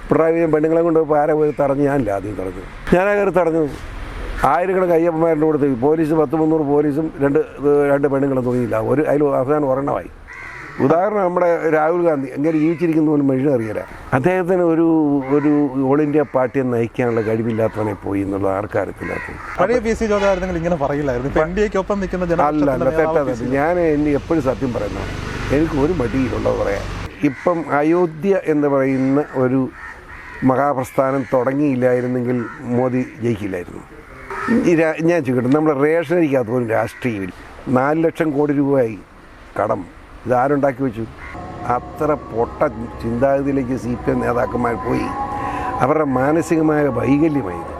പിണറായി പെണ്ണുങ്ങളെ കൊണ്ട് ആരെ പോയി തടഞ്ഞു? ഞാനില്ല ആദ്യം തടഞ്ഞു. ഞാനാ കയറി തടഞ്ഞു. ആയിരക്കണക്കിന് അയ്യപ്പന്മാരുടെ കൊടുത്ത് പോലീസ് 100-300 പോലീസും രണ്ട് പെണ്ണുങ്ങളും തോന്നിയില്ല. അതിൽ അവസാനം ഒരെണ്ണമായി. ഉദാഹരണം നമ്മുടെ രാഹുൽ ഗാന്ധി എങ്ങനെ ജീവിച്ചിരിക്കുന്ന പോലും മനുഷ്യൻ അറിയില്ല. അദ്ദേഹത്തിന് ഒരു ഓൾ ഇന്ത്യ പാർട്ടിയെ നയിക്കാനുള്ള കഴിവില്ലാത്തവനെ പോയി എന്നുള്ള ആർക്കാരത്തില്ലാത്തത്. പഴയ പി സി ജോർജ് ഇങ്ങനെ പറയില്ലായിരുന്നു. അല്ല, തെറ്റാതെ ഞാൻ എപ്പോഴും സത്യം പറയുന്നു. എനിക്ക് ഒരു മടിയിലുള്ളത് പറയാം. ഇപ്പം അയോധ്യ എന്ന് പറയുന്ന ഒരു മഹാപ്രസ്ഥാനം തുടങ്ങിയില്ലായിരുന്നെങ്കിൽ മോദി ജയിക്കില്ലായിരുന്നു. ഞാൻ ചോദിക്കട്ടെ, നമ്മൾ റേഷനരിക്കകത്ത് പോലും രാഷ്ട്രീയമില്ല. 4 ലക്ഷം കോടി രൂപയായി കടം. ഇതാരുണ്ടാക്കി വെച്ചു? അത്ര പൊട്ട ചിന്താഗതിയിലേക്ക് CPM നേതാക്കന്മാർ പോയി. അവരുടെ മാനസികമായ വൈകല്യമായത്.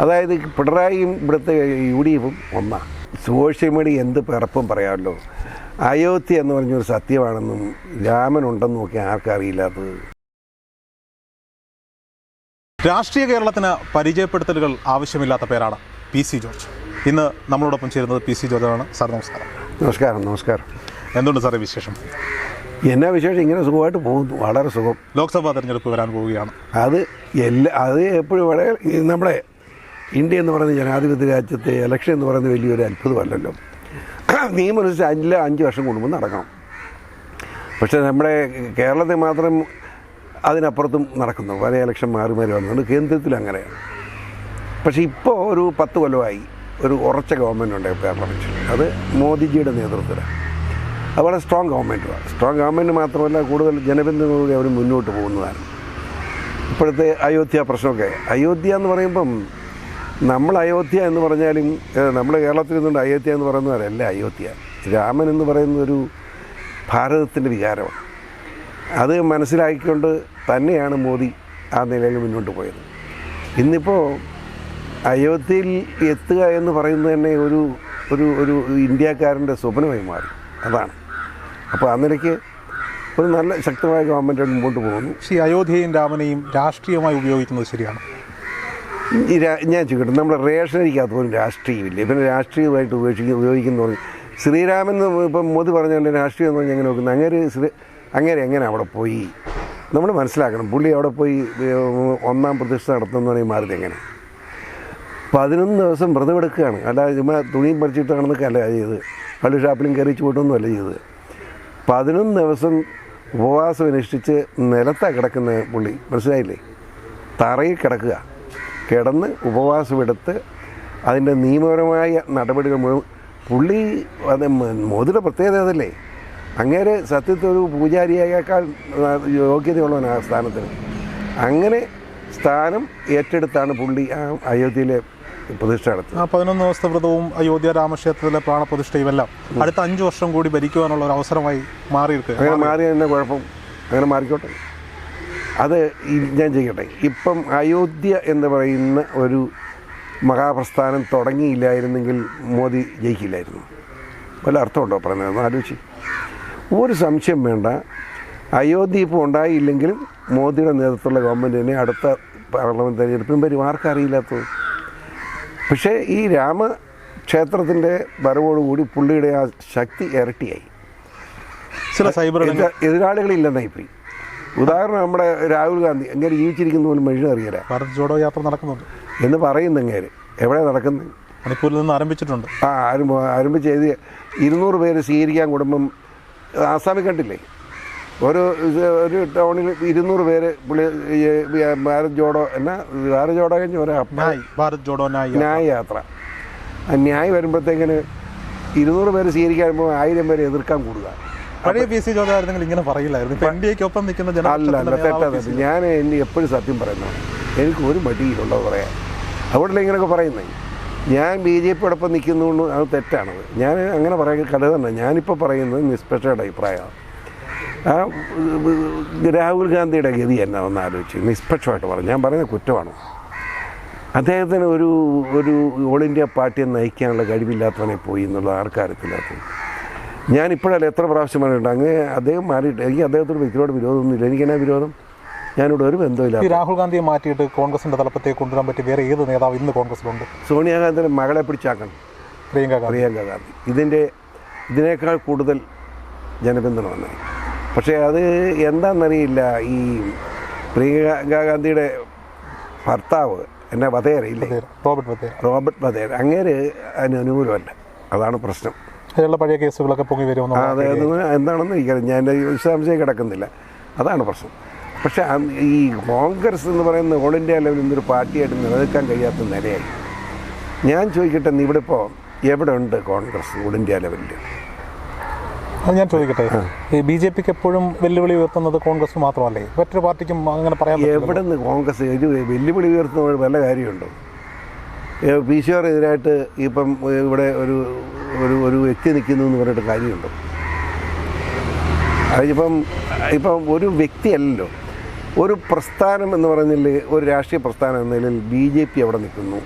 അതായത് പിണറായിയും ഇവിടുത്തെ UDF ഒന്നാണ്. സോഷ്യൽ മീഡിയ എന്ത് പിറപ്പും പറയാമല്ലോ. അയോധ്യ എന്ന് പറഞ്ഞൊരു സത്യമാണെന്നും രാമനുണ്ടെന്നും ഒക്കെ ആർക്കറിയില്ലാത്തത്. രാഷ്ട്രീയ കേരളത്തിന് പരിചയപ്പെടുത്തലുകൾ ആവശ്യമില്ലാത്ത പേരാണ് പി സി ജോർജ്. ഇന്ന് നമ്മളോടൊപ്പം ചേരുന്നത് പി സി ജോർജാണ്. സാർ നമസ്കാരം. നമസ്കാരം. എന്തുകൊണ്ട് സാറേ വിശേഷം? എന്നാ വിശേഷം? ഇങ്ങനെ സുഖമായിട്ട് പോകുന്നു. വളരെ സുഖം. ലോക്സഭാ തെരഞ്ഞെടുപ്പ് വരാൻ പോവുകയാണ്. അത് എപ്പോഴും വളരെ നമ്മുടെ ഇന്ത്യ എന്ന് പറയുന്ന ജനാധിപത്യ രാജ്യത്തെ ഇലക്ഷൻ എന്ന് പറയുന്നത് വലിയൊരു അത്ഭുതമല്ലല്ലോ. നിയമമനുസരിച്ച് 5 വർഷം കൂടുമ്പോൾ നടക്കണം. പക്ഷേ നമ്മുടെ കേരളത്തിൽ മാത്രം അതിനപ്പുറത്തും നടക്കുന്നു. പല ഇലക്ഷൻ മാറി വന്നുകൊണ്ട് കേന്ദ്രത്തിൽ അങ്ങനെയാണ്. പക്ഷേ ഇപ്പോൾ ഒരു 10 കൊല്ലമായി ഒരു ഉറച്ച ഗവൺമെൻറ് ഉണ്ട് പാർലമെൻറ്റിൽ. അത് മോദിജിയുടെ നേതൃത്വത്തിലാണ്. അത് വളരെ സ്ട്രോങ് ഗവൺമെൻറ്റുമാണ്. സ്ട്രോങ് ഗവൺമെൻറ് മാത്രമല്ല, കൂടുതൽ ജനബന്ധങ്ങളോടെ അവർ മുന്നോട്ട് പോകുന്നതാണ്. ഇപ്പോഴത്തെ അയോധ്യ പ്രശ്നമൊക്കെ, അയോധ്യ എന്ന് പറയുമ്പം നമ്മൾ അയോധ്യ എന്ന് പറഞ്ഞാലും നമ്മൾ കേരളത്തിൽ നിന്നുകൊണ്ട് അയോധ്യ എന്ന് പറയുന്നവരല്ല. അയോധ്യ രാമൻ എന്ന് പറയുന്നൊരു ഭാരതത്തിൻ്റെ വികാരമാണ്. അത് മനസ്സിലാക്കിക്കൊണ്ട് തന്നെയാണ് മോദി ആ നിലയിൽ മുന്നോട്ട് പോയത്. ഇന്നിപ്പോൾ അയോധ്യയിൽ എത്തുക എന്ന് പറയുന്നത് തന്നെ ഒരു ഇന്ത്യക്കാരൻ്റെ സ്വപ്നമായി മാറി. അതാണ്. അപ്പോൾ ആ നിലയ്ക്ക് ഒരു നല്ല ശക്തമായ ഗവൺമെൻറ് മുമ്പോട്ട് പോകുന്നു. പക്ഷേ അയോധ്യയും രാമനെയും രാഷ്ട്രീയമായി ഉപയോഗിക്കുന്നത് ശരിയാണ്? ഞാൻ ചോദിക്കട്ടെ, നമ്മൾ റേഷനരിക്കകത്ത് പോലും രാഷ്ട്രീയമില്ല. പിന്നെ രാഷ്ട്രീയമായിട്ട് ഉപയോഗിക്കുന്ന ശ്രീരാമൻ ഇപ്പം മോദി പറഞ്ഞാൽ രാഷ്ട്രീയം എന്ന് പറഞ്ഞാൽ എങ്ങനെ നോക്കുന്നത്? അങ്ങനെ എങ്ങനെ അവിടെ പോയി നമ്മൾ മനസ്സിലാക്കണം. പുള്ളി അവിടെ പോയി 1-ാം പ്രതിഷ്ഠ നടത്തുന്നതാണെങ്കിൽ മാറിയത് എങ്ങനെ? 11 ദിവസം വ്രതം എടുക്കുകയാണ്. അല്ലാതെ ചുമ്മാ തുണിയും പറിച്ചിട്ട് നടന്നൊക്കെയല്ല ചെയ്ത്. പള്ളി ഷാപ്പിലും കയറിച്ച് പോയിട്ടൊന്നുമല്ല ചെയ്തത്. 11 ദിവസം ഉപവാസം അനുഷ്ഠിച്ച് നിലത്താണ് കിടക്കുന്ന പുള്ളി. മനസ്സിലായില്ലേ? തറയിൽ കിടന്ന് ഉപവാസമെടുത്ത് അതിൻ്റെ നിയമപരമായ നടപടികൾ മുഴുവൻ പുള്ളി. അത് മോദിയുടെ പ്രത്യേകത അതല്ലേ. അങ്ങേരെ സത്യത്തിൽ ഒരു പൂജാരിയേക്കാൾ യോഗ്യതയുള്ളവൻ ആ സ്ഥാനത്തിന്. അങ്ങനെ സ്ഥാനം ഏറ്റെടുത്താണ് പുള്ളി ആ അയോധ്യയിലെ പ്രതിഷ്ഠ നടത്തുന്നത്. 11 ദിവസത്തെ വ്രതവും അയോധ്യ രാമക്ഷേത്രത്തിലെ പ്രാണപ്രതിഷ്ഠയും എല്ലാം അടുത്ത 5 വർഷം കൂടി ഭരിക്കുവാനുള്ള ഒരു അവസരമായി മാറിയിരിക്കുക. അങ്ങനെ മാറിയ തന്നെ കുഴപ്പം? അങ്ങനെ മാറിക്കോട്ടെ. അത് ഞാൻ ചെയ്യട്ടെ. ഇപ്പം അയോധ്യ എന്ന് പറയുന്ന ഒരു മഹാപ്രസ്ഥാനം തുടങ്ങിയില്ലായിരുന്നെങ്കിൽ മോദി ജയിക്കില്ലായിരുന്നു. വല്ല അർത്ഥമുണ്ടോ പറയുന്നത്? ആലോചിച്ച്. ഒരു സംശയം വേണ്ട. അയോധ്യ ഇപ്പോൾ ഉണ്ടായില്ലെങ്കിലും മോദിയുടെ നേതൃത്വമുള്ള ഗവൺമെൻറ് തന്നെ അടുത്ത പാർലമെൻറ്റ് തെരഞ്ഞെടുപ്പിനും വരും. ആർക്കറിയില്ലാത്തത്. പക്ഷേ ഈ രാമക്ഷേത്രത്തിൻ്റെ വരവോടുകൂടി പുള്ളിയുടെ ആ ശക്തി ഇരട്ടിയായി. ചില സൈബർ എതിരാളികളില്ലെന്നായിപ്പോയി. ഉദാഹരണം നമ്മുടെ രാഹുൽ ഗാന്ധി എങ്ങനെ ജീവിച്ചിരിക്കുന്ന പോലും മനുഷ്യൻ അറിയില്ല. ഭാരത് ജോഡോ യാത്ര നടക്കുന്നുണ്ട് എന്ന് പറയുന്ന എങ്ങനെ എവിടെ നടക്കുന്നത്? മണിപ്പൂരിൽ നിന്ന് ആരംഭിച്ചിട്ടുണ്ട്. ആരംഭിച്ച് 200 പേര് സ്വീകരിക്കാൻ കുടുംബം ആസാമിൽ കണ്ടില്ലേ? ഒരു ടൗണിൽ 200 പേര് പുള്ളി ഭാരത് ജോഡോ ഭാരത് ജോഡോ കഴിഞ്ഞ് ഭാരത് ജോഡോ ന്യായ യാത്ര. ന്യായ വരുമ്പോഴത്തേക്കിന് 200 പേര് സ്വീകരിക്കാൻ വരുമ്പോൾ 1000 പേരെ എതിർക്കാൻ കൂടുക. പഴയ പി സി ജോർജ് ഇങ്ങനെ പറയില്ലായിരുന്നു. NDAക്കൊപ്പം നിൽക്കുന്ന അല്ല, തെറ്റാതെ. ഞാൻ എപ്പോഴും സത്യം പറയുന്നു. എനിക്ക് ഒരു മടിയിലുള്ളത് പറയാം. അതുകൊണ്ടല്ലേ ഇങ്ങനെയൊക്കെ പറയുന്നത്. ഞാൻ BJPയോടൊപ്പം നിൽക്കുന്നതുകൊണ്ട് അത് തെറ്റാണത്. ഞാൻ അങ്ങനെ പറയാൻ കരുതണ്ട. ഞാനിപ്പോൾ പറയുന്നത് നിഷ്പക്ഷയുടെ അഭിപ്രായമാണ്. ആ രാഹുൽ ഗാന്ധിയുടെ ഗതി എന്നാ ഒന്ന് ആലോചിച്ച് നിഷ്പക്ഷമായിട്ട് പറഞ്ഞു. ഞാൻ പറയുന്നത് കുറ്റമാണ്. അദ്ദേഹത്തിന് ഒരു ഓൾ ഇന്ത്യ പാർട്ടിയെ നയിക്കാനുള്ള കഴിവില്ലാത്തവനെ പോയി എന്നുള്ള ആർക്കാരത്തില്ലാത്തത്. ഞാനിപ്പോഴല്ല എത്ര പ്രാവശ്യം പറഞ്ഞിട്ടുണ്ട്. അങ്ങനെ അദ്ദേഹം മാറിയിട്ട് എനിക്ക് അദ്ദേഹത്തോട് വ്യക്തിയോട് വിരോധമൊന്നുമില്ല. എനിക്കെന്നാ വിരോധം? ഞാനിവിടെ ഒരു ബന്ധമില്ല. രാഹുൽ ഗാന്ധിയെ മാറ്റിയിട്ട് കോൺഗ്രസിൻ്റെ തലപ്പത്തേക്ക് കൊണ്ടുവരാൻ പറ്റി വേറെ ഏത് നേതാവ് ഇന്ന് കോൺഗ്രസിലുണ്ട്? സോണിയാഗാന്ധിയുടെ മകളെ പിടിച്ചാക്കണം. പ്രിയങ്ക ഗാന്ധി. ഇതിനേക്കാൾ കൂടുതൽ ജനപിന്തുണ വന്നത്. പക്ഷേ അത് എന്താണെന്നറിയില്ല. ഈ പ്രിയങ്ക ഗാന്ധിയുടെ ഭർത്താവ് എന്നെ വധേരയില്ലേ, റോബർട്ട് വധേര, അങ്ങേര് അതിന് അനുകൂലമല്ല. അതാണ് പ്രശ്നം. അതിലുള്ള പഴയ കേസുകളൊക്കെ പൊങ്ങി വരുമെന്ന്. അതായത് എന്താണെന്ന് എനിക്കറിയാം, ഞാൻ എൻ്റെ വിശദാംശം കിടക്കുന്നില്ല. അതാണ് പ്രശ്നം. പക്ഷേ ഈ കോൺഗ്രസ് എന്ന് പറയുന്ന ഓൾ ഇന്ത്യ ലെവലിൽ നിന്നൊരു പാർട്ടിയായിട്ട് നിലനിൽക്കാൻ കഴിയാത്ത നിലയായി. ഞാൻ ചോദിക്കട്ടെ, ഇവിടെ ഇപ്പോൾ എവിടെ ഉണ്ട് കോൺഗ്രസ് ഓൾ ഇന്ത്യ ലെവലിൽ? അത് ഞാൻ ചോദിക്കട്ടെ, ഈ BJPക്ക് എപ്പോഴും വെല്ലുവിളി ഉയർത്തുന്നത് കോൺഗ്രസ് മാത്രമല്ലേ? മറ്റൊരു പാർട്ടിക്കും അങ്ങനെ പറയാൻ എവിടെ നിന്ന് കോൺഗ്രസ് ഒരു വെല്ലുവിളി ഉയർത്തുന്ന വല്ല കാര്യമുണ്ടോ? PCR എതിരായിട്ട് ഇപ്പം ഇവിടെ ഒരു ഒരു ഒരു വ്യക്തി നിൽക്കുന്നു എന്ന് പറഞ്ഞിട്ട് കാര്യമുണ്ടോ? ഇപ്പം ഒരു വ്യക്തിയല്ലല്ലോ, ഒരു പ്രസ്ഥാനം എന്ന് പറഞ്ഞാൽ, ഒരു രാഷ്ട്രീയ പ്രസ്ഥാനം എന്ന നിലയിൽ BJP അവിടെ നിൽക്കുന്നു,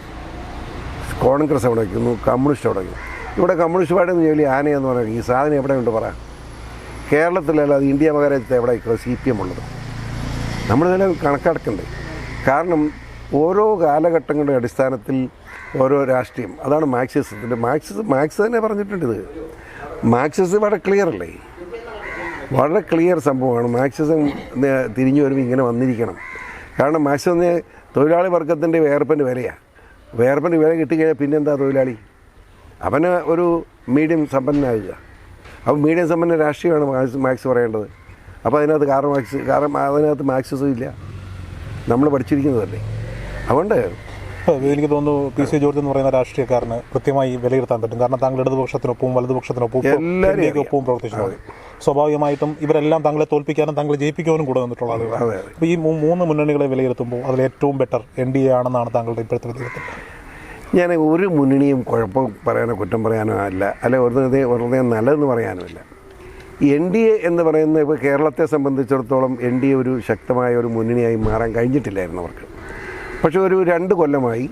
കോൺഗ്രസ് അവിടെ നിൽക്കുന്നു, കമ്മ്യൂണിസ്റ്റ് അവിടെ നിൽക്കുന്നു. ഇവിടെ കമ്മ്യൂണിസ്റ്റ് പാർട്ടി എന്ന് ചോദിച്ചാൽ ആനയെന്ന് പറഞ്ഞാൽ ഈ സാധനം എവിടെയുണ്ട് പറ? കേരളത്തിലല്ലാതെ ഇന്ത്യ മഹാരാജ്യത്ത് എവിടെ CPM ഉള്ളത്? നമ്മൾ ഇതിനെ കണക്കാക്കണ്ടേ? കാരണം ഓരോ കാലഘട്ടങ്ങളുടെ അടിസ്ഥാനത്തിൽ ഓരോ രാഷ്ട്രീയം, അതാണ് മാർക്സിസത്തിൻ്റെ. മാർക്സ് തന്നെ പറഞ്ഞിട്ടുണ്ട്. ഇത് മാർക്സിസം വളരെ ക്ലിയർ അല്ലേ, വളരെ ക്ലിയർ സംഭവമാണ്. മാർക്സിസം തിരിഞ്ഞു വരുമ്പോൾ ഇങ്ങനെ വന്നിരിക്കണം. കാരണം മാർക്സിസം തൊഴിലാളി വർഗത്തിൻ്റെ വേർപ്പിൻ്റെ വിലയാണ്. വേർപ്പിൻ്റെ വില കിട്ടിക്കഴിഞ്ഞാൽ പിന്നെന്താ തൊഴിലാളി? അവന് ഒരു മീഡിയം സമ്പന്നനാകുക. അപ്പോൾ മീഡിയം സമ്പന്ന രാഷ്ട്രീയമാണ് മാർക്സ് പറയേണ്ടത്. അപ്പോൾ അതിനകത്ത് കാരണം അതിനകത്ത് മാർക്സിസം ഇല്ല, നമ്മൾ പഠിച്ചിരിക്കുന്നതല്ലേ. അതുകൊണ്ട് എനിക്ക് തോന്നുന്നു PC ജോർജ് എന്ന് പറയുന്ന രാഷ്ട്രീയക്കാരന് കൃത്യമായി വിലയിരുത്താൻ പറ്റും. കാരണം താങ്കൾ ഇടതുപക്ഷത്തിനൊപ്പവും വലതുപക്ഷത്തിനൊപ്പവും ഒപ്പവും പ്രവർത്തിച്ചു. സ്വാഭാവികമായിട്ടും ഇവരെല്ലാം താങ്കളെ തോൽപ്പിക്കാനും താങ്കളെ ജയിപ്പിക്കാനും കൂടെ വന്നിട്ടുള്ള ആളുകൾ. അപ്പോൾ ഈ 3 മുന്നണികളെ വിലയിരുത്തുമ്പോൾ അതിൽ ഏറ്റവും ബെറ്റർ NDA ആണെന്നാണ് താങ്കളുടെ ഇപ്പോഴത്തെ വിലയിരുത്തൽ? ഞാൻ ഒരു മുന്നണിയും കുഴപ്പം പറയാനോ കുറ്റം പറയാനോ അല്ല വെറുതെ നല്ലതെന്ന് പറയാനുമില്ല. NDA എന്ന് പറയുന്നത് ഇപ്പോൾ കേരളത്തെ സംബന്ധിച്ചിടത്തോളം NDA ഒരു ശക്തമായ ഒരു മുന്നണിയായി മാറാൻ കഴിഞ്ഞിട്ടില്ലായിരുന്നു അവർക്ക്. പക്ഷേ ഒരു 2 കൊല്ലമായി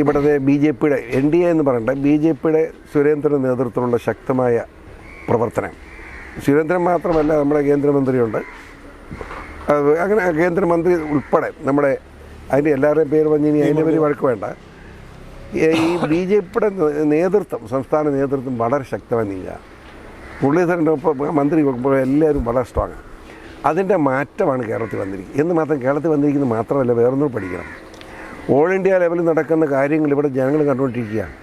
ഇവിടുത്തെ BJPയുടെ NDA എന്ന് പറയണ്ട, BJPയുടെ സുരേന്ദ്രൻ നേതൃത്വത്തിലുള്ള ശക്തമായ പ്രവർത്തനം. സുരേന്ദ്രൻ മാത്രമല്ല, നമ്മുടെ കേന്ദ്രമന്ത്രിയുണ്ട്, അങ്ങനെ കേന്ദ്രമന്ത്രി ഉൾപ്പെടെ നമ്മുടെ അതിൻ്റെ എല്ലാവരുടെയും പേര് പറഞ്ഞ് അതിൻ്റെ പേര് വഴക്ക് വേണ്ട. ഈ BJPയുടെ നേതൃത്വം, സംസ്ഥാന നേതൃത്വം വളരെ ശക്തമായി നീങ്ങുക. മുരളീധരൻ്റെ മന്ത്രി എല്ലാവരും വളരെ സ്ട്രോങ്ങാണ്. അതിൻ്റെ മാറ്റമാണ് കേരളത്തിൽ വന്നിരിക്കുന്നത്. എന്ന് മാത്രം കേരളത്തിൽ വന്നിരിക്കുന്നത് മാത്രമല്ല, വേറൊന്നും പഠിക്കണം. ഓൾ ഇന്ത്യ ലെവലിൽ നടക്കുന്ന കാര്യങ്ങൾ ഇവിടെ ജനങ്ങൾ കണ്ടുകൊണ്ടിരിക്കുകയാണ്.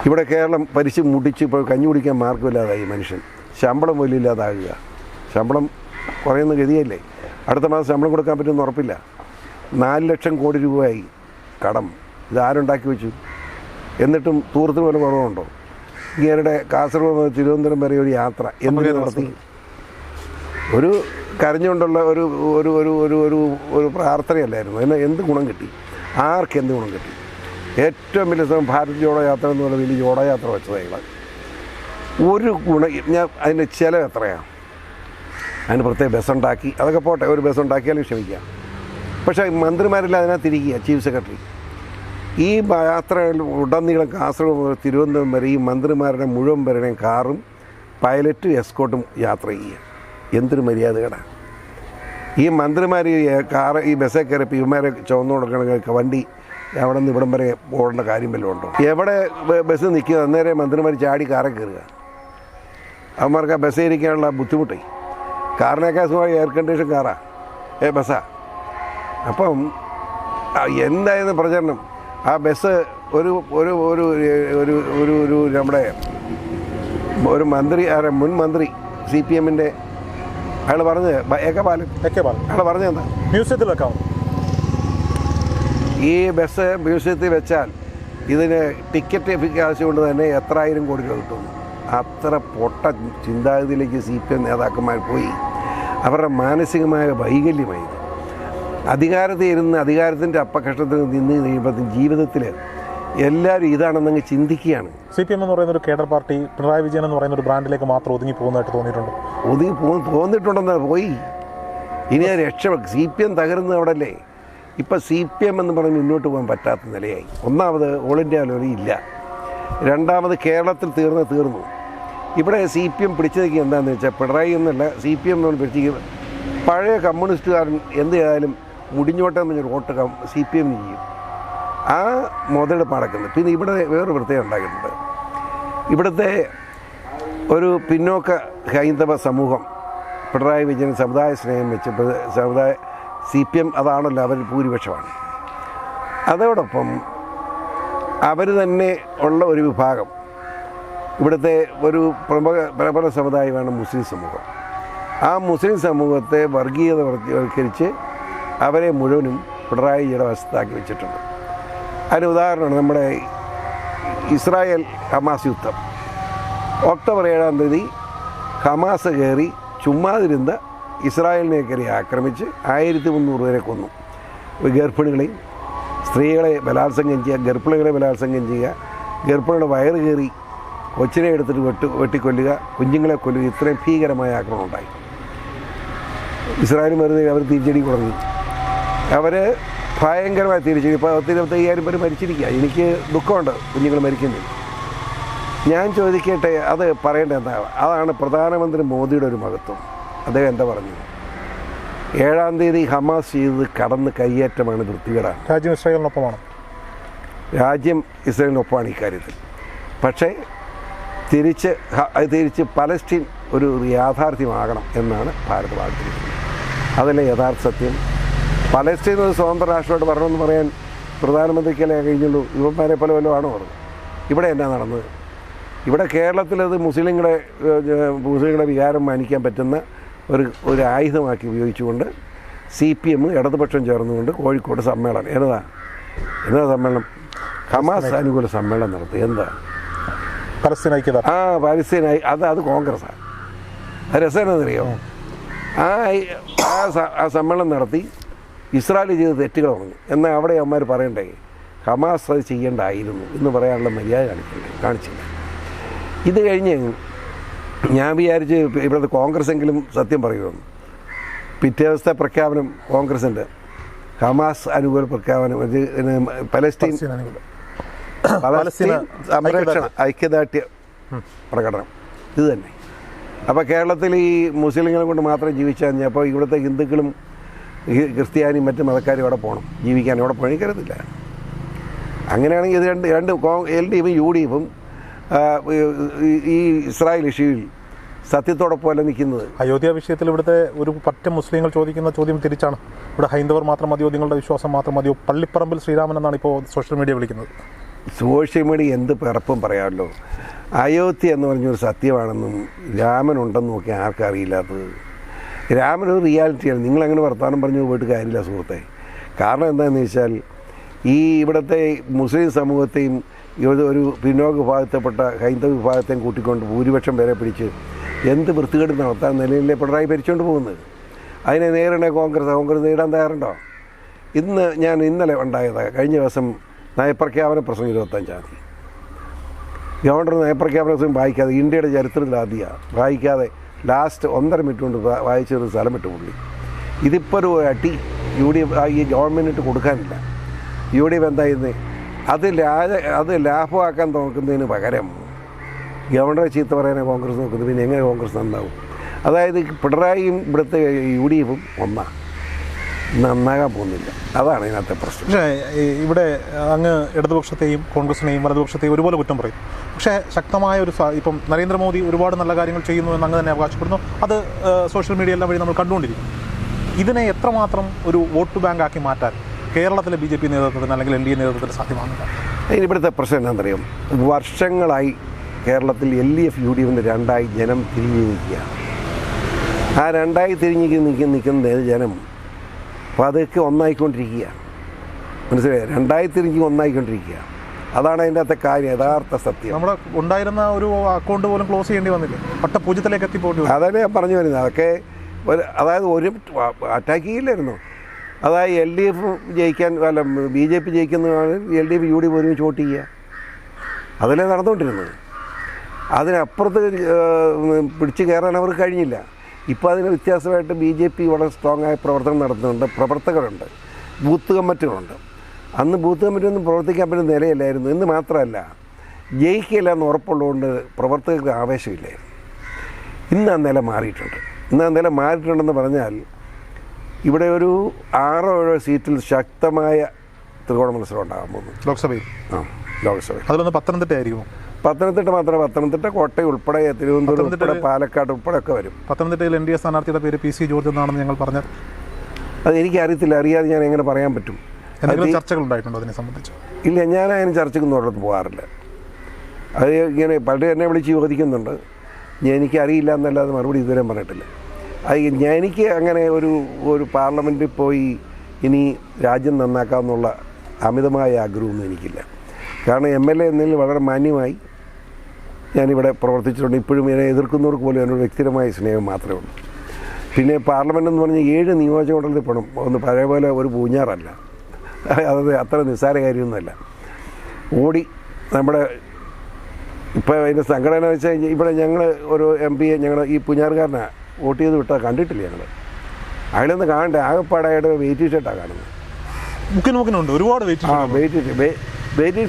ഇവിടെ കേരളം പരിച്ച് മുടിച്ച് ഇപ്പോൾ കഞ്ഞി കുടിക്കാൻ മാർഗമില്ലാതായി മനുഷ്യൻ. ശമ്പളം പോലും ഇല്ലാതാകുക. ശമ്പളം കുറയുന്ന ഗതിയല്ലേ. അടുത്ത മാസം ശമ്പളം കൊടുക്കാൻ പറ്റുമെന്ന് ഉറപ്പില്ല. 4 ലക്ഷം കോടി രൂപയായി കടം. ഇതാരുണ്ടാക്കി വെച്ചു? എന്നിട്ടും തൂർത്തിന് പോലെ കുറവുണ്ടോ? ഇങ്ങേരുടെ കാസർഗോഡ് മുതൽ തിരുവനന്തപുരം വരെ ഒരു യാത്ര എന്തിനു നടത്തി? ഒരു കരഞ്ഞുകൊണ്ടുള്ള ഒരു ഒരു ഒരു ഒരു ഒരു ഒരു പ്രാർത്ഥനയല്ലായിരുന്നു. അതിന് എന്ത് ഗുണം കിട്ടി? ആർക്കെന്ത് ഗുണം കിട്ടി? ഏറ്റവും വലിയ സമയം ഭാരത് ജോഡോ യാത്ര എന്ന് പറഞ്ഞാൽ വലിയ ജോഡോ യാത്ര വെച്ചതായി ഒരു ഗുണം. ഞാൻ അതിൻ്റെ ചിലവ് എത്രയാണ്? അതിന് പ്രത്യേക ബസ്സുണ്ടാക്കി, അതൊക്കെ പോട്ടെ, ഒരു ബസ്സുണ്ടാക്കിയാലും ക്ഷമിക്കാം. പക്ഷേ മന്ത്രിമാരെല്ലാം അതിനകത്തിരിക്കുക, ചീഫ് സെക്രട്ടറി. ഈ യാത്രയിൽ ഉടനീളം കാസർഗോഡ് മുതൽ തിരുവനന്തപുരം വരെ ഈ മന്ത്രിമാരുടെ മുഴുവൻ പേരുടെയും കാറും പൈലറ്റും എസ്കോട്ടും യാത്ര ചെയ്യുക. എന്തൊരു മര്യാദകളാണ് ഈ മന്ത്രിമാർ! ഈ ബസ്സേ കയറിയപ്പോൾ ഇവന്മാരെ ചുവന്നു കൊടുക്കണമെങ്കിൽ വണ്ടി അവിടെ നിന്ന് ഇവിടം വരെ ഓടേണ്ട കാര്യം വല്ലതും ഉണ്ടോ? എവിടെ ബസ് നിൽക്കുക അന്നേരം മന്ത്രിമാർ ചാടി കാറിൽ കയറുക. അവന്മാർക്ക് ആ ബസ്സേ ഇരിക്കാനുള്ള ബുദ്ധിമുട്ടേ. കാറിനേക്കാൾ സുഖമായി എയർ കണ്ടീഷൻ ബസ്സാ. അപ്പം എന്തായിരുന്നു പ്രചരണം? ആ ബസ് ഒരു ഒരു ഒരു ഒരു ഒരു ഒരു നമ്മുടെ ഒരു മന്ത്രി, മുൻ മന്ത്രി CPMൻ്റെ അയാൾ പറഞ്ഞ് അയാൾ പറഞ്ഞെന്താ, മ്യൂസിയത്തിൽ വെക്കാം, ഈ ബസ് മ്യൂസിയത്തിൽ വെച്ചാൽ ഇതിന് ടിക്കറ്റ് കാശ് കൊണ്ട് തന്നെ എത്ര ആയിരം കോടി രൂപ കിട്ടുന്നു. അത്ര പൊട്ട ചിന്താഗതിയിലേക്ക് CPM നേതാക്കന്മാർ പോയി. അവരുടെ മാനസികമായ വൈകല്യമായി. അധികാരത്തിൽ ഇരുന്ന് അധികാരത്തിൻ്റെ അപ്പകഷ്ടത്തിൽ നിന്ന് കഴിയുമ്പോഴത്തേക്കും ജീവിതത്തിൽ എല്ലാവരും ഇതാണെന്നങ്ങ് ചിന്തിക്കുകയാണ്. CPM എന്ന് പറയുന്ന ഒരു കേഡർ പാർട്ടി പിണറായി വിജയൻ എന്ന് പറയുന്ന ഒരു ബ്രാൻഡിലേക്ക് മാത്രം ഒതുങ്ങി പോകുന്നതായിട്ട് തോന്നിയിട്ടുണ്ട്. തോന്നിയിട്ടുണ്ടെന്നാ പോയി. ഇനി അത് CPM തകരുന്നത് അവിടെ അല്ലേ. ഇപ്പം CPM എന്ന് പറഞ്ഞ് മുന്നോട്ട് പോകാൻ പറ്റാത്ത നിലയായി. ഒന്നാമത് ഓൾ ഇന്ത്യ ലെവലിൽ ഇല്ല. രണ്ടാമത് കേരളത്തിൽ തീർന്നു. ഇവിടെ CPM പിടിച്ചു നിൽക്കുക എന്താണെന്ന് വെച്ചാൽ പിണറായി എന്നല്ല, CPM എന്ന് പിടിച്ചിരിക്കുന്നത് പഴയ കമ്മ്യൂണിസ്റ്റുകാരൻ എന്ത് ചെയ്താലും മുടിഞ്ഞോട്ടെ എന്ന് പറഞ്ഞൊരു വോട്ട് CPM ചെയ്യും. ആ മുതലെടുപ്പ് നടക്കുന്നത്. പിന്നെ ഇവിടെ വേറൊരു പ്രത്യേകം ഉണ്ടാക്കിയിട്ടുണ്ട്. ഇവിടുത്തെ ഒരു പിന്നോക്ക ഹൈന്ദവ സമൂഹം പിണറായി വിജയൻ സമുദായ സ്നേഹം വെച്ച് CPM അതാണല്ലോ അവർ ഭൂരിപക്ഷമാണ്. അതോടൊപ്പം അവർ തന്നെ ഉള്ള ഒരു വിഭാഗം, ഇവിടുത്തെ ഒരു പ്രബല സമുദായമാണ് മുസ്ലിം സമൂഹം. ആ മുസ്ലിം സമൂഹത്തെ വർഗീയതവൽക്കരിച്ച് അവരെ മുഴുവനും പിണറായിയുടെ വശത്താക്കി വെച്ചിട്ടുണ്ട്. അതിന് ഉദാഹരണമാണ് നമ്മുടെ ഇസ്രായേൽ ഹമാസ് യുദ്ധം. ഒക്ടോബർ 7-ാം തീയതി ഹമാസ് കയറി ചുമ്മാതിരുന്ന ഇസ്രായേലിനെ കയറി ആക്രമിച്ച് 1300 പേരെ കൊന്നു. ഗർഭിണികളെയും സ്ത്രീകളെ ബലാത്സംഗം ചെയ്യുക, ഗർഭിണികളെ ബലാത്സംഗം ചെയ്യുക, ഗർഭിണിയുടെ വയറ് കയറി കൊച്ചിനെ എടുത്തിട്ട് വെട്ടിക്കൊല്ലുക, കുഞ്ഞുങ്ങളെ കൊല്ലുക, ഇത്രയും ഭീകരമായ ആക്രമണം ഉണ്ടായി. ഇസ്രായേൽ വെറുതെ അവർ തിരിച്ചടി തുടങ്ങി. അവർ ഭയങ്കരമായി തിരിച്ചടി. ഇപ്പോൾ 25,000 പേര് മരിച്ചിരിക്കുക. എനിക്ക് ദുഃഖമുണ്ട് കുഞ്ഞുങ്ങൾ മരിക്കുന്നത്. ഞാൻ ചോദിക്കട്ടെ, അത് പറയേണ്ടത് എന്താ? അതാണ് പ്രധാനമന്ത്രി മോദിയുടെ ഒരു മഹത്വം. അദ്ദേഹം എന്താ പറഞ്ഞു? 7-ാം തീയതി ഹമാസ് ചെയ്തത് കടന്ന് കയ്യേറ്റമാണ്, വൃത്തികേടാണ്. രാജ്യം ഇസ്രായേലിനൊപ്പമാണ്. രാജ്യം ഇസ്രായേലിനൊപ്പമാണ് ഇക്കാര്യത്തിൽ. പക്ഷേ തിരിച്ച് പലസ്തീൻ ഒരു യാഥാർത്ഥ്യമാകണം എന്നാണ് ഭാരത് ആഗ്രഹിക്കുന്നത്. അതല്ലേ യഥാർത്ഥ സത്യം. പലസ്തീൻ ഒരു സ്വതന്ത്ര രാഷ്ട്രമായിട്ട് വരണമെന്ന് പറയാൻ പ്രധാനമന്ത്രിക്കല്ലേ കഴിഞ്ഞുള്ളൂ. ഇവന്മാരെ പോലെ വല്ലതും ആണോ പറഞ്ഞത്? ഇവിടെ എന്നാ നടന്നത്? ഇവിടെ കേരളത്തിലത് മുസ്ലിങ്ങളുടെ വികാരം മാനിക്കാൻ പറ്റുന്ന ഒരു ആയുധമാക്കി ഉപയോഗിച്ചുകൊണ്ട് CPM ഇടതുപക്ഷം ചേർന്നുകൊണ്ട് കോഴിക്കോട് സമ്മേളനം എന്നതാ സമ്മേളനം? ഹമാസ് അനുകൂല സമ്മേളനം നടത്തി. എന്താ പലസ്തീൻ അത് കോൺഗ്രസ്സാണ്. അത് രസമെന്നറിയോ? ആ സമ്മേളനം നടത്തി ഇസ്രായേൽ ചെയ്ത തെറ്റുകൾ പറഞ്ഞു. എന്നാൽ അവിടെ അമ്മമാർ പറയണ്ടേ ഹമാസ് അത് ചെയ്യേണ്ടായിരുന്നു എന്ന് പറയാനുള്ള മര്യാദ കാണിച്ചില്ല. ഇത് കഴിഞ്ഞ് ഞാൻ വിചാരിച്ച് ഇവിടുത്തെ കോൺഗ്രസ്സെങ്കിലും സത്യം പറയുമെന്ന്. പിറ്റേ ദിവസത്തെ പ്രഖ്യാപനം കോൺഗ്രസിൻ്റെ ഹമാസ് അനുകൂല പ്രഖ്യാപനം, പലസ്തീൻ സംരക്ഷണ ഐക്യദാർഢ്യ പ്രകടനം ഇത് തന്നെ. അപ്പോൾ കേരളത്തിൽ ഈ മുസ്ലിങ്ങളെ കൊണ്ട് മാത്രം ജീവിച്ചാൽ മതി. അപ്പോൾ ഇവിടുത്തെ ഹിന്ദുക്കളും ക്രിസ്ത്യാനിയും മറ്റ് മതക്കാരും ഇവിടെ പോകണം, ജീവിക്കാൻ ഇവിടെ പണിക്കരുതില്ല. അങ്ങനെയാണെങ്കിൽ ഇത് രണ്ട് LDFും UDFും ഈ ഇസ്രായേൽ ഇഷ്യൂവിൽ സത്യത്തോടൊപ്പമല്ല നിൽക്കുന്നത്. അയോധ്യ വിഷയത്തിൽ ഇവിടുത്തെ ഒരു പറ്റം മുസ്ലിങ്ങൾ ചോദിക്കുന്ന ചോദ്യം തിരിച്ചാണ്. ഇവിടെ ഹൈന്ദവർ മാത്രം മതിയോ, നിങ്ങളുടെ വിശ്വാസം മാത്രം മതിയോ? പള്ളിപ്പറമ്പിൽ ശ്രീരാമൻ എന്നാണ് ഇപ്പോൾ സോഷ്യൽ മീഡിയ വിളിക്കുന്നത്. സോഷ്യൽ മീഡിയ എന്ത് പിറപ്പും പറയാമല്ലോ. അയോധ്യ എന്ന് പറഞ്ഞൊരു സത്യമാണെന്നും രാമനുണ്ടെന്നും ഒക്കെ ആർക്കും അറിയില്ലാത്തത്. രാമനൊരു റിയാലിറ്റിയാണ്. നിങ്ങളങ്ങനെ വർത്തമാനം പറഞ്ഞു പോയിട്ട് കാര്യമില്ല സുഹൃത്തെ. കാരണം എന്താണെന്ന് വെച്ചാൽ ഈ ഇവിടുത്തെ മുസ്ലിം സമൂഹത്തെയും ഒരു പിന്നോക്ക വിഭാഗത്തിൽപ്പെട്ട ഹൈന്ദവ വിഭാഗത്തെയും കൂട്ടിക്കൊണ്ട് ഭൂരിപക്ഷം പേരെ പിടിച്ച് എന്ത് വൃത്തികേട് നടത്താൻ നിലയിലെ പിണറായി ഭരിച്ചുകൊണ്ട് പോകുന്നത്. അതിനെ നേരിടേ കോൺഗ്രസ് നേരിടാൻ തയ്യാറുണ്ടോ? ഇന്നലെ ഉണ്ടായതാണ്. കഴിഞ്ഞ ദിവസം നയപ്രഖ്യാപന പ്രസംഗം 25-ാം തീയതി ഗവർണർ നയപ്രഖ്യാപന പ്രസംഗം വായിക്കാതെ, ഇന്ത്യയുടെ ചരിത്രത്തിൽ ആദ്യമാണ് വായിക്കാതെ ലാസ്റ്റ് 1.5 മിനിറ്റ് കൊണ്ട് വായിച്ചൊരു സ്ഥലം വിട്ടു പുള്ളി. ഇതിപ്പോൾ ഒരു അടി UDF ഈ ഗവൺമെൻറ്റിട്ട് കൊടുക്കാനില്ല. UDF എന്തായിരുന്നു? അത് ലാഭമാക്കാൻ നോക്കുന്നതിന് പകരം ഗവർണറെ ചീത്ത പറയാനേ കോൺഗ്രസ് നോക്കുന്നത്. പിന്നെ എങ്ങനെ കോൺഗ്രസ് നന്നാവും? അതായത് പിണറായിയും ഇവിടുത്തെ UDFും ഒന്നാണ്, നന്നാകാൻ പോകുന്നില്ല. അതാണ് ഇതിനകത്തെ പ്രശ്നം. പക്ഷേ ഇവിടെ അങ്ങ് ഇടതുപക്ഷത്തെയും കോൺഗ്രസിനെയും വലതുപക്ഷത്തെയും ഒരുപോലെ കുറ്റം പറയും. പക്ഷേ ശക്തമായ ഇപ്പം നരേന്ദ്രമോദി ഒരുപാട് നല്ല കാര്യങ്ങൾ ചെയ്യുന്നു എന്ന് അങ്ങ് തന്നെ അവകാശപ്പെടുന്നു. അത് സോഷ്യൽ മീഡിയ എല്ലാം വഴി നമ്മൾ കണ്ടുകൊണ്ടിരിക്കും. ഇതിനെ എത്രമാത്രം ഒരു വോട്ട് ബാങ്കാക്കി മാറ്റാൻ കേരളത്തിലെ BJP നേതൃത്വത്തിന് അല്ലെങ്കിൽ LDA നേതൃത്വത്തിന് സാധ്യമാകുന്നില്ല. ഇവിടുത്തെ പ്രശ്നം എന്താണെന്നറിയാം? വർഷങ്ങളായി കേരളത്തിൽ LDF UDF രണ്ടായി ജനം തിരിഞ്ഞു നിൽക്കുകയാണ്. ആ രണ്ടായി തിരിഞ്ഞ് നിൽക്കുന്ന ജനം പതുക്കെ ഒന്നായിക്കൊണ്ടിരിക്കുകയാണ്. മനസ്സിലായി? രണ്ടായി തിരിഞ്ഞ് ഒന്നായിക്കൊണ്ടിരിക്കുക. അതാണ് അതിൻ്റെ അകത്തെ കാര്യം, യഥാർത്ഥ സത്യം. നമ്മുടെ ഉണ്ടായിരുന്ന ഒരു അക്കൗണ്ട് പോലും ക്ലോസ് ചെയ്യേണ്ടി വന്നില്ല, പൂജ്യത്തിലേക്ക് എത്തിപ്പോയി. അതല്ലേ ഞാൻ പറഞ്ഞു വരുന്നത്. അതൊക്കെ അതായത് ഒരു അറ്റാക്ക് ചെയ്യില്ലായിരുന്നു. അതായത് LDF ജയിക്കാൻ അല്ല BJP ജയിക്കുന്നതാണ് LDF UDF ഒരുമിച്ച് വോട്ട് ചെയ്യുക. അതല്ലേ നടന്നുകൊണ്ടിരുന്നത്. അതിനപ്പുറത്ത് പിടിച്ചു കയറാൻ അവർക്ക് കഴിഞ്ഞില്ല. ഇപ്പോൾ അതിന് വ്യത്യാസമായിട്ട് BJP വളരെ സ്ട്രോങ് ആയ പ്രവർത്തനം നടത്തുന്നുണ്ട്. പ്രവർത്തകരുണ്ട്, ബൂത്ത് കമ്മിറ്റികളുണ്ട്. അന്ന് ബൂത്ത് കമ്മിറ്റിയൊന്നും പ്രവർത്തിക്കാൻ പറ്റുന്ന നിലയില്ലായിരുന്നു. എന്ന് മാത്രമല്ല, ജയിക്കില്ല എന്ന് ഉറപ്പുള്ളതുകൊണ്ട് പ്രവർത്തകർക്ക് ആവേശമില്ലായിരുന്നു. ഇന്ന് ആ നില മാറിയിട്ടുണ്ട്. മാറിയിട്ടുണ്ടെന്ന് പറഞ്ഞാൽ ഇവിടെ ഒരു 6-7 സീറ്റിൽ ശക്തമായ ത്രികോണ മത്സരം ഉണ്ടാകാൻ പോകുന്നു ലോക്സഭയിൽ. ലോക്സഭയിൽ അതിലൊന്ന് പത്തനംതിട്ട ആയിരിക്കും. പത്തനംതിട്ട മാത്രമേ, പത്തനംതിട്ട, കോട്ടയം ഉൾപ്പെടെ, തിരുവനന്തപുരം ഉൾപ്പെടെ, പാലക്കാട് ഉൾപ്പെടെ ഒക്കെ വരും. പത്തനംതിട്ടയിൽ NDA സ്ഥാനാർത്ഥിയുടെ പേര് PC ജോർജ് എന്നാണെന്ന് ഞങ്ങൾ പറഞ്ഞത്. അത് എനിക്കറിയത്തില്ല, അറിയാതെ ഞാൻ എങ്ങനെ പറയാൻ പറ്റും? എന്തെങ്കിലും ചർച്ചകൾ ഉണ്ടായിട്ടുണ്ടോ അതിനെ സംബന്ധിച്ച്? ഇല്ല, ഞാൻ അതിന് ചർച്ചയ്ക്കൊന്നും ഒരിടത്ത് പോകാറില്ല. അത് ഇങ്ങനെ പലരും എന്നെ വിളിച്ച് ചോദിക്കുന്നുണ്ട്, എനിക്കറിയില്ല എന്നല്ലാതെ മറുപടി ഇതുവരെ പറഞ്ഞിട്ടില്ല. അത് എനിക്ക് അങ്ങനെ ഒരു പാർലമെൻറ്റിൽ പോയി ഇനി രാജ്യം നന്നാക്കാമെന്നുള്ള അമിതമായ ആഗ്രഹമൊന്നും എനിക്കില്ല. കാരണം MLA എന്നതിൽ വളരെ മാന്യമായി ഞാനിവിടെ പ്രവർത്തിച്ചിട്ടുണ്ട്. ഇപ്പോഴും എന്നെ എതിർക്കുന്നവർക്ക് പോലും എന്നോട് വ്യക്തിപരമായ സ്നേഹം മാത്രമേ ഉള്ളൂ. പിന്നെ പാർലമെൻ്റ് എന്ന് പറഞ്ഞാൽ 7 നിയോജകമണ്ഡലത്തിൽ പോകണം. ഒന്ന് പഴയ പോലെ ഒരു പൂഞ്ഞാറല്ല, അത് അത്ര നിസ്സാര കാര്യമൊന്നുമല്ല. ഓടി നമ്മുടെ ഇപ്പോൾ അതിൻ്റെ സംഘടന വെച്ച് കഴിഞ്ഞാൽ ഇവിടെ ഞങ്ങൾ ഒരു MP ഞങ്ങൾ ഈ പൂഞ്ഞാറുകാരനാണ് വോട്ട് ചെയ്ത് വിട്ടാൽ കണ്ടിട്ടില്ല. ഞങ്ങൾ അയാളൊന്ന് കാണണ്ടേ, ആകെപ്പാടായിട്ട് വെയിറ്റ് ഷർട്ടാണ് കാണുന്നത്. മുക്കിനുണ്ട് ഒരുപാട് വെയിറ്റ്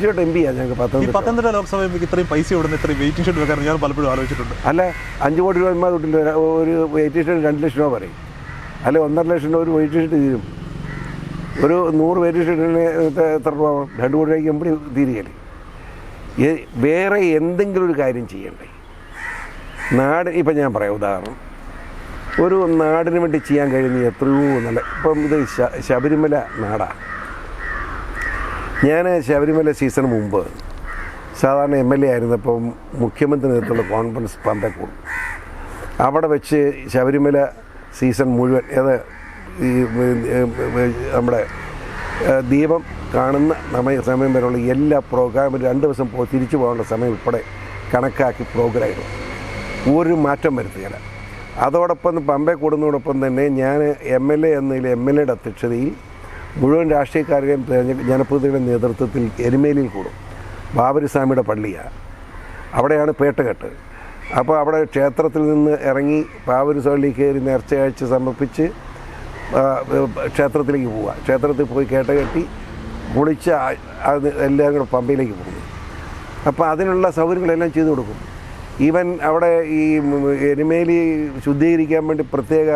ഷർട്ട് MPയാണ് ഞങ്ങൾക്ക് പത്തനംതിട്ട ലോക്സഭ ഇത്രയും പൈസ ഇവിടുന്ന് ഇത്രയും വെയിറ്റിംഗ് ഷർട്ട് വെക്കാൻ ഞാൻ പലപ്പോഴും ആലോചിച്ചിട്ടുണ്ട്. അല്ല 5 കോടി രൂപ തൊട്ടില്ല ഒരു വെയിറ്റ് ഷർട്ട് 2 ലക്ഷം രൂപ പറയും. അല്ല 1.5 ലക്ഷം രൂപ ഒരു വെയിറ്റ് ഷർട്ട് തീരും. ഒരു 100 വെയിറ്റ് ഷർട്ടിന് എത്ര രൂപ? 2 കോടി രൂപയ്ക്ക് എമ്പടി തീരുകയില്ല. വേറെ എന്തെങ്കിലും ഒരു കാര്യം ചെയ്യണ്ടേ നാട്? ഇപ്പം ഞാൻ പറയാം, ഉദാഹരണം, ഒരു നാടിന് വേണ്ടി ചെയ്യാൻ കഴിയുന്ന എത്രയോ നല്ല, ഇപ്പം ഇത് ശബരിമല നാടാണ്. ഞാൻ ശബരിമല സീസണ് മുമ്പ് സാധാരണ MLA ആയിരുന്നപ്പം മുഖ്യമന്ത്രി നേതൃത്വമുള്ള കോൺഫറൻസ് പമ്പെ കൂടും. അവിടെ വെച്ച് ശബരിമല സീസൺ മുഴുവൻ ഈ നമ്മുടെ ദീപം കാണുന്ന സമയം വരെയുള്ള എല്ലാ പ്രോഗ്രാമും 2 ദിവസം തിരിച്ചു പോകാനുള്ള സമയം ഉൾപ്പെടെ കണക്കാക്കി പ്രോഗ്രാം ഒരു മാറ്റം വരുത്തുകയില്ല. അതോടൊപ്പം പമ്പെ കൂടുന്നതോടൊപ്പം തന്നെ ഞാൻ MLA എന്നതിൽ MLAയുടെ അധ്യക്ഷതയിൽ മുഴുവൻ രാഷ്ട്രീയക്കാരുടെയും ജനപ്രതിനിധികളുടെ നേതൃത്വത്തിൽ എരുമേലിയിൽ കൂടും. ബാബരിസ്വാമിയുടെ പള്ളിയാണ്, അവിടെയാണ് പേട്ടകെട്ട്. അപ്പോൾ അവിടെ ക്ഷേത്രത്തിൽ നിന്ന് ഇറങ്ങി ബാബരിസ്വാമിയിൽ കയറി നേർച്ച കാഴ്ച സമർപ്പിച്ച് ക്ഷേത്രത്തിലേക്ക് പോവുക. ക്ഷേത്രത്തിൽ പോയി കേട്ടകെട്ടി കുളിച്ച് എല്ലാവരും കൂടെ പമ്പയിലേക്ക് പോകുന്നു. അപ്പോൾ അതിനുള്ള സൗകര്യങ്ങളെല്ലാം ചെയ്തു കൊടുക്കും. ഈവൻ അവിടെ ഈ എരുമേലി ശുദ്ധീകരിക്കാൻ വേണ്ടി പ്രത്യേക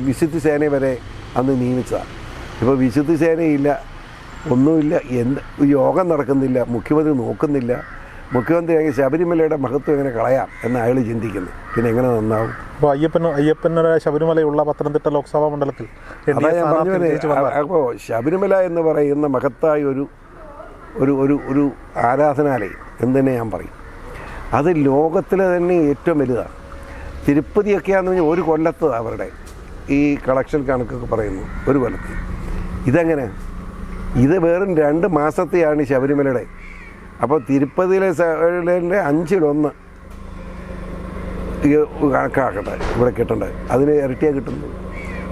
വിശുദ്ധ സേന വരെ അന്ന് നിയമിച്ചതാണ്. ഇപ്പോൾ വിശുദ്ധ സേനയില്ല, ഒന്നുമില്ല, യോഗം നടക്കുന്നില്ല, മുഖ്യമന്ത്രി നോക്കുന്നില്ല. മുഖ്യമന്ത്രി ശബരിമലയുടെ മഹത്വം എങ്ങനെ കളയാം എന്ന് അയാൾ ചിന്തിക്കുന്നു. പിന്നെ എങ്ങനെ നന്നാവും? അപ്പോൾ അയ്യപ്പൻ്റെ ശബരിമലയുള്ള പത്തനംതിട്ട ലോക്സഭാ മണ്ഡലത്തിൽ അതാ ഞാൻ പറഞ്ഞു. അപ്പോൾ ശബരിമല എന്ന് പറയുന്ന മഹത്തായ ഒരു ആരാധനാലയം എന്ന് തന്നെ ഞാൻ പറയും. അത് ലോകത്തിലെ തന്നെ ഏറ്റവും വലുതാണ്. തിരുപ്പതിയൊക്കെയാണെന്ന് പറഞ്ഞാൽ ഒരു കൊല്ലത്ത് അവരുടെ ഈ കളക്ഷൻ കണക്കൊക്കെ പറയുന്നു, ഒരു കൊല്ലത്ത്. ഇതെങ്ങനെ? ഇത് വെറും 2 മാസത്തെയാണ് ശബരിമലയുടെ. അപ്പോൾ തിരുപ്പതിയിലെ 5-1 കണക്കാക്കട്ടെ ഇവിടെ കിട്ടേണ്ടത്, അതിന് ഇരട്ടിയാണ് കിട്ടുന്നത്.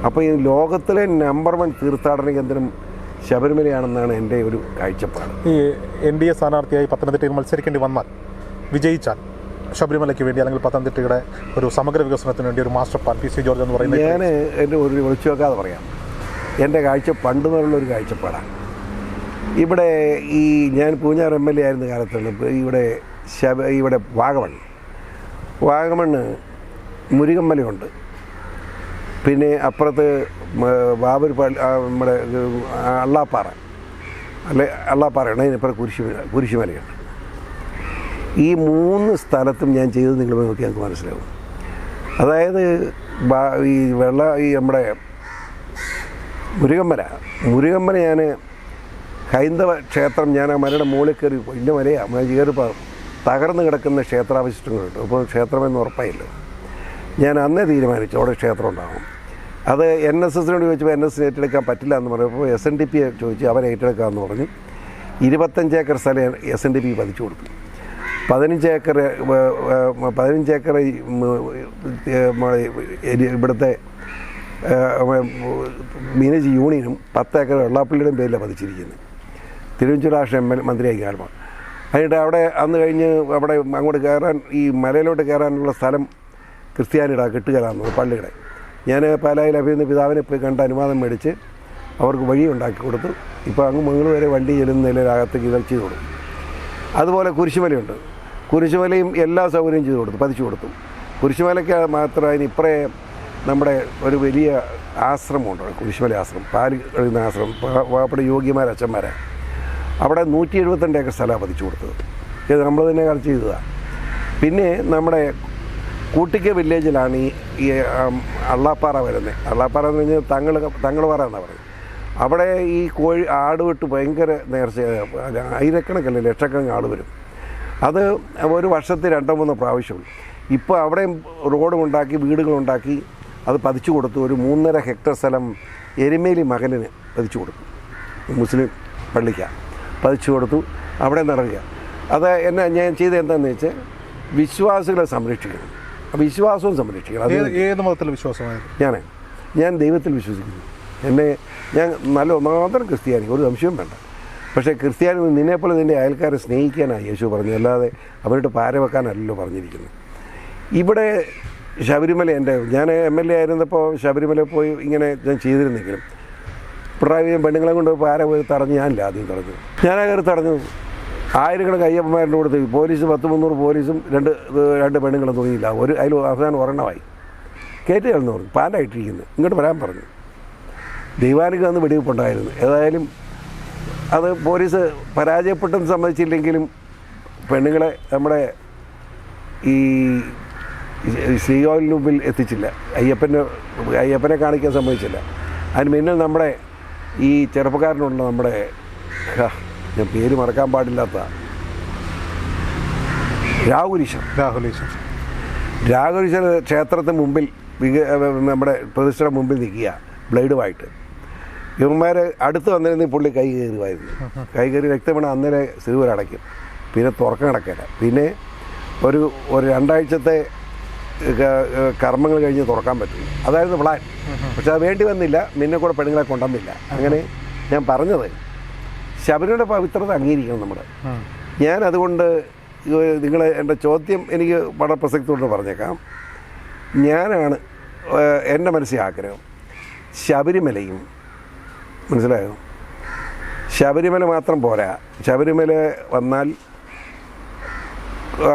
അപ്പോൾ ഈ ലോകത്തിലെ നമ്പർ 1 തീർത്ഥാടന കേന്ദ്രം ശബരിമലയാണെന്നാണ് എൻ്റെ ഒരു കാഴ്ചപ്പാട്. ഈ NDA സ്ഥാനാർത്ഥിയായി പത്തനംതിട്ടയിൽ മത്സരിക്കേണ്ടി വന്നാൽ, വിജയിച്ചാൽ ശബരിമലയ്ക്ക് വേണ്ടി അല്ലെങ്കിൽ പത്തനംതിട്ടയുടെ ഒരു സമഗ്ര വികസനത്തിന് വേണ്ടി ഒരു മാസ്റ്റർ പ്ലാൻ PC ജോർജ് എന്ന് പറയുന്നത്, ഞാൻ എൻ്റെ ഒരു വിളിച്ചു വെക്കാതെ പറയാം, എൻ്റെ പണ്ട് നിന്നുള്ളൊരു കാഴ്ചപ്പാടാണ്. ഇവിടെ ഈ ഞാൻ പൂഞ്ഞാർ MLA ആയിരുന്ന കാലത്താണ് ഇവിടെ വാഗമണ്ണ് മുരുകമ്മലയുണ്ട്. പിന്നെ അപ്പുറത്ത് ബാബർ നമ്മുടെ അള്ളാപ്പാറയാണ്, അതിനിപ്പുറം കുരിശുമലയുണ്ട്. ഈ 3 സ്ഥലത്തും ഞാൻ ചെയ്തത് നിങ്ങൾ നോക്കി ഞങ്ങൾക്ക് മനസ്സിലാവും. അതായത് ഈ നമ്മുടെ മുരുകമ്മല ഞാൻ ഹൈന്ദവ ക്ഷേത്രം, ഞാൻ ആ മലയുടെ മുകളിൽ കയറി, വലിയ മലയാണ്, കയറിപ്പോൾ തകർന്നു കിടക്കുന്ന ക്ഷേത്രാവശിഷ്ടങ്ങളുണ്ട്. അപ്പോൾ ക്ഷേത്രമെന്ന് ഉറപ്പായില്ല. ഞാൻ അന്നേ തീരുമാനിച്ചു അവിടെ ക്ഷേത്രം ഉണ്ടാകും. അത് NSSനോട് ചോദിച്ചപ്പോൾ NSS ഏറ്റെടുക്കാൻ പറ്റില്ല എന്ന് പറഞ്ഞപ്പോൾ SNDP ചോദിച്ചു, അവർ ഏറ്റെടുക്കാമെന്ന് പറഞ്ഞു. 25 ഏക്കർ സ്ഥലം SNDP പതിച്ചു കൊടുത്തു. 15 ഏക്കർ ഇവിടുത്തെ മീനജി യൂണിയനും 10 ഏക്കർ വെള്ളാപ്പള്ളിയുടെയും പേരിലാണ് പതിച്ചിരിക്കുന്നത്. തിരുവഞ്ചൂർ രാഷ്ട്രീയ മന്ത്രിയായി കാലമാണ്. അതിനിട്ട് അവിടെ അന്ന് കഴിഞ്ഞ് അവിടെ അങ്ങോട്ട് കയറാൻ, ഈ മലയിലോട്ട് കയറാനുള്ള സ്ഥലം ക്രിസ്ത്യാനിയുടെ കിട്ടുകയാണെന്ന് പള്ളിയുടെ. ഞാൻ പാലായിൽ അഭിനന്ദ പിതാവിനെ പോയി കണ്ട് അനുവാദം മേടിച്ച് അവർക്ക് വഴി ഉണ്ടാക്കി കൊടുത്തു. ഇപ്പോൾ അങ്ങ് മംഗളൂർ വരെ വണ്ടി ചെല്ലുന്നതിലകത്തേക്ക് ഇതൊക്കെ ചെയ്ത് കൊടുക്കും. അതുപോലെ കുരിശുമലയുണ്ട്. കുരിശുമലയും എല്ലാ സൗകര്യവും ചെയ്ത് കൊടുത്തു, പതിച്ചു കൊടുത്തു. കുരിശുമലയ്ക്ക് മാത്രം അതിനിപ്പറേ നമ്മുടെ ഒരു വലിയ ആശ്രമമുണ്ട്, കുരിശുമല ആശ്രമം, പാല് കഴിയുന്ന ആശ്രമം, അവിടെ യോഗ്യമാർ അച്ഛന്മാരെ. അവിടെ 172 ഏക്കർ സ്ഥലമാണ് പതിച്ചു കൊടുത്തത്. ഇത് നമ്മൾ തന്നെ കളക്ട് ചെയ്തതാണ്. പിന്നെ നമ്മുടെ കൂട്ടിക്ക വില്ലേജിലാണ് ഈ അള്ളാപ്പാറ വരുന്നത്. അള്ളാപ്പാറ എന്ന് പറഞ്ഞാൽ തങ്ങളുപാറ എന്നാണ് പറയുന്നത്. അവിടെ ഈ ആട് വിട്ട് ഭയങ്കര നേർച്ച, ആയിരക്കണക്കല്ല ലക്ഷക്കണക്കിന് ആട് വരും. അത് ഒരു വർഷത്തിൽ 2-3 പ്രാവശ്യമുള്ളൂ. ഇപ്പോൾ അവിടെയും റോഡുണ്ടാക്കി വീടുകളുണ്ടാക്കി അത് പതിച്ചു കൊടുത്തു. ഒരു 3.5 ഹെക്ടർ സ്ഥലം എരുമേലി മകലിന് പതിച്ചു കൊടുത്തു, മുസ്ലിം പള്ളിക്കാണ് പതിച്ചു കൊടുത്തു. അവിടെ നടക്കുക. അത് ഞാൻ ചെയ്തത് എന്താണെന്ന് വെച്ചാൽ വിശ്വാസികളെ സംരക്ഷിക്കണം, വിശ്വാസവും സംരക്ഷിക്കണം. അത് ഏത് മതത്തിലെ വിശ്വാസമായിരുന്നു? ഞാൻ ദൈവത്തിൽ വിശ്വസിക്കുന്നു. ഞാൻ നല്ല ഒന്നാന്തരം ക്രിസ്ത്യാനി, ഒരു സംശയവും വേണ്ട. പക്ഷേ ക്രിസ്ത്യാനി നിന്നെപ്പോലെ നിൻ്റെ അയൽക്കാരെ സ്നേഹിക്കാനാണ് യേശു പറഞ്ഞു, അല്ലാതെ അവരുടെ പാര വെക്കാനല്ലല്ലോ പറഞ്ഞിരിക്കുന്നത്. ഇവിടെ ശബരിമല ഞാൻ MLA ആയിരുന്നപ്പോൾ ശബരിമല പോയി ഇങ്ങനെ ഞാൻ ചെയ്തിരുന്നെങ്കിലും പിണറായി പെണ്ണുങ്ങളെ കൊണ്ട് പാര പോയി തടഞ്ഞ് ഞാനില്ല ആദ്യം തടഞ്ഞു. ഞാനാ കയറി തടഞ്ഞു. ആയിരക്കണക്കിന് അയ്യപ്പന്മാരുടെ കൊടുത്ത് പോലീസ് 100-300 പോലീസും രണ്ട് പെണ്ണുങ്ങളും തോന്നിയില്ല. അതിൽ അവസാനം ഒരെണ്ണമായി കയറ്റുകയെന്ന് പറഞ്ഞു, പാലായിട്ടിരിക്കുന്നു, ഇങ്ങോട്ട് വരാൻ പറഞ്ഞു. ദൈവാനുഗ്രഹം അന്ന് വെടിവെപ്പുണ്ടായിരുന്നു. ഏതായാലും അത് പോലീസ് പരാജയപ്പെട്ടെന്ന് സമ്മതിച്ചില്ലെങ്കിലും പെണ്ണുങ്ങളെ നമ്മുടെ ഈ ശ്രീകോവിലിന് മുമ്പിൽ എത്തിച്ചില്ല, അയ്യപ്പനെ കാണിക്കാൻ സമ്മതിച്ചില്ല. അതിന് മുന്നിൽ നമ്മുടെ ഈ ചെറുപ്പക്കാരനുള്ള നമ്മുടെ ഞാൻ പേര് മറക്കാൻ പാടില്ലാത്ത രാഘുലീശ്വര ക്ഷേത്രത്തിന് മുമ്പിൽ നമ്മുടെ പ്രതിഷ്ഠയുടെ മുമ്പിൽ നിൽക്കുക ബ്ലേഡുമായിട്ട്. ഇവന്മാർ അടുത്ത് വന്നിരുന്ന പുള്ളി കൈ കയറുമായിരുന്നു. കൈ കയറി വ്യക്തമാണ് അന്നേരം സിറുവരടയ്ക്കും, പിന്നെ തുറക്കം കിടക്കില്ല. പിന്നെ ഒരു 2 ആഴ്ചത്തെ കർമ്മങ്ങൾ കഴിഞ്ഞ് തുറക്കാൻ പറ്റില്ല. അതായിരുന്നു പ്ലാൻ. പക്ഷെ അത് വേണ്ടി വന്നില്ല, നിന്നെ കൂടെ പെണ്ണുങ്ങളെ കൊണ്ടുവന്നില്ല. അങ്ങനെ ഞാൻ പറഞ്ഞത് ശബരിമല പവിത്രത അംഗീകരിക്കണം നമ്മൾ. ഞാൻ അതുകൊണ്ട് നിങ്ങൾ എൻ്റെ ചോദ്യം എനിക്ക് വളരെ പ്രസക്തിയോട് പറഞ്ഞേക്കാം. ഞാനാണ് എൻ്റെ മനസ്സിൽ ആഗ്രഹം ശബരിമലയും, മനസ്സിലായോ, ശബരിമല മാത്രം പോരാ. ശബരിമല വന്നാൽ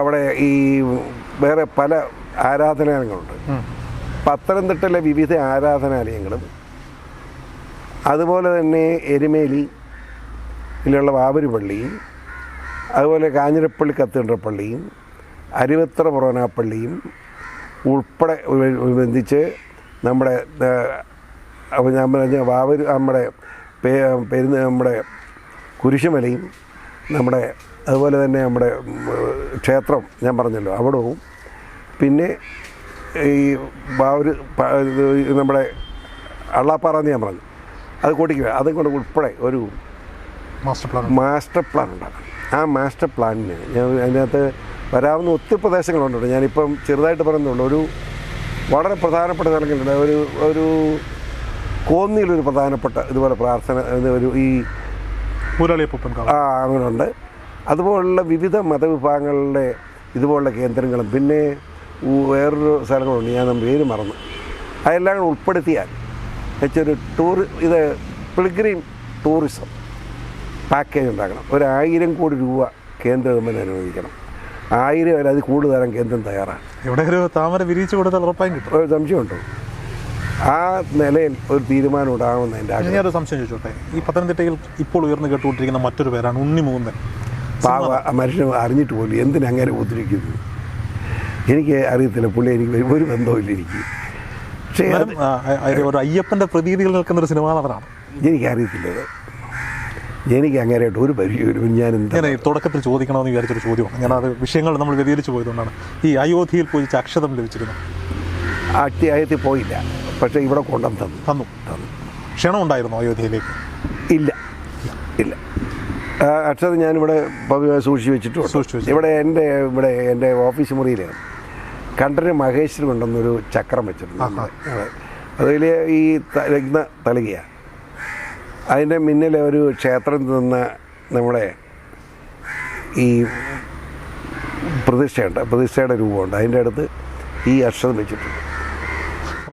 അവിടെ ഈ വേറെ പല ആരാധനാലയങ്ങളുണ്ട്. പത്തനംതിട്ടയിലെ വിവിധ ആരാധനാലയങ്ങളും അതുപോലെ തന്നെ എരുമേലിയിലുള്ള വാവൂര് പള്ളിയും അതുപോലെ കാഞ്ഞിരപ്പള്ളി കത്തീഡ്രൽ പള്ളിയും അരുവത്ര ഫൊറോന ഉൾപ്പെടെ ബന്ധിച്ച് നമ്മുടെ ഞാൻ പറഞ്ഞ വാവൂര് നമ്മുടെ കുരിശുമലയും നമ്മുടെ അതുപോലെ തന്നെ നമ്മുടെ ക്ഷേത്രം ഞാൻ പറഞ്ഞല്ലോ അവിടവും, പിന്നെ ഈ വാവൂര് നമ്മുടെ അള്ളാപ്പാറ എന്ന് ഞാൻ പറഞ്ഞു, അത് കൂട്ടിക്കുക. അതും കൊണ്ട് ഉൾപ്പെടെ ഒരു മാസ്റ്റർ പ്ലാൻ ഉണ്ടാക്കണം. ആ മാസ്റ്റർ പ്ലാനിന് ഞാൻ അതിനകത്ത് വരാവുന്ന ഒത്തിരി പ്രദേശങ്ങളുണ്ട്. ഞാനിപ്പം ചെറുതായിട്ട് പറയുന്നുള്ളൂ. ഒരു വളരെ പ്രധാനപ്പെട്ട സ്ഥലങ്ങളുണ്ട്. ഒരു കോന്നിയിലൊരു പ്രധാനപ്പെട്ട ഇതുപോലെ പ്രാർത്ഥന ഈ അങ്ങനെയുണ്ട്. അതുപോലുള്ള വിവിധ മതവിഭാഗങ്ങളുടെ ഇതുപോലുള്ള കേന്ദ്രങ്ങളും പിന്നെ വേറൊരു സ്ഥലങ്ങളുണ്ട്, ഞാൻ പേര് മറന്നു. അതെല്ലാം കൂടെ ഉൾപ്പെടുത്തിയാൽ വെച്ചൊരു പിൽഗ്രിം ടൂറിസം പാക്കേജ് ഉണ്ടാക്കണം. 1,000 കോടി രൂപ കേന്ദ്ര ഗവൺമെൻറ് അനുവദിക്കണം. 1000 അല്ല അതിൽ കൂടുതൽ തരാൻ കേന്ദ്രം തയ്യാറാണ്. ഇവിടെ ഒരു താമര വിരിച്ചു കൊടുത്താൽ ഉറപ്പായും കിട്ടും. ഒരു സംശയമുണ്ടോ? ആ നിലയിൽ ഒരു തീരുമാനം ഉണ്ടാകുമെന്ന് എൻ്റെ ആഗ്രഹം. ഞാനൊരു സംശയം ചോദിച്ചോട്ടെ. ഈ പത്തനംതിട്ടയിൽ ഇപ്പോൾ ഉയർന്നു കേട്ടുകൊണ്ടിരിക്കുന്ന മറ്റൊരു പേരാണ് ഉണ്ണിമൂന്നൻ. മനുഷ്യൻ അറിഞ്ഞിട്ട് പോലും എന്തിനങ്ങനെ ഉദ്ധരിക്കുന്നു എനിക്ക് അറിയത്തില്ല. പുള്ളി എനിക്ക് ഒരു ബന്ധവുമില്ല എനിക്ക്. പക്ഷേ ഒരു അയ്യപ്പൻ്റെ പ്രതീതികൾ നിൽക്കുന്നൊരു സിനിമാനവരാണ്. എനിക്കറിയത്തില്ല. എനിക്ക് അങ്ങനെയായിട്ട് ഒരു പരിചയമില്ല. ഞാൻ തുടക്കത്തിൽ ചോദിക്കണമെന്ന് വിചാരിച്ചൊരു ചോദ്യമാണ്. ഞാനത് വിഷയങ്ങൾ നമ്മൾ വ്യതിചലിച്ച് പോയതുകൊണ്ടാണ്. ഈ അയോധ്യയിൽ പോയി അക്ഷതം ലഭിച്ചിരുന്നു. അയോധ്യയിൽ പോയില്ല, പക്ഷേ ഇവിടെ കൊണ്ടുവന്ന് തന്നു. ക്ഷണം ഉണ്ടായിരുന്നു അയോധ്യയിലേക്ക്? ഇല്ല. അക്ഷരം ഞാനിവിടെ സൂക്ഷിച്ച് വെച്ചിട്ടുണ്ട്. ഇവിടെ എൻ്റെ ഓഫീസ് മുറിയിൽ കണ്ടന് മഹേശ്വരി കൊണ്ടുവന്നൊരു ചക്രം വെച്ചിട്ടുണ്ട്. അതിൽ ഈ രത്ന തളികയാണ്. അതിൻ്റെ മുന്നിൽ ഒരു ക്ഷേത്രത്തിൽ നിന്ന് നമ്മുടെ ഈ പ്രതിഷ്ഠയുടെ രൂപമുണ്ട്. അതിൻ്റെ അടുത്ത് ഈ അക്ഷരം വെച്ചിട്ടുണ്ട്.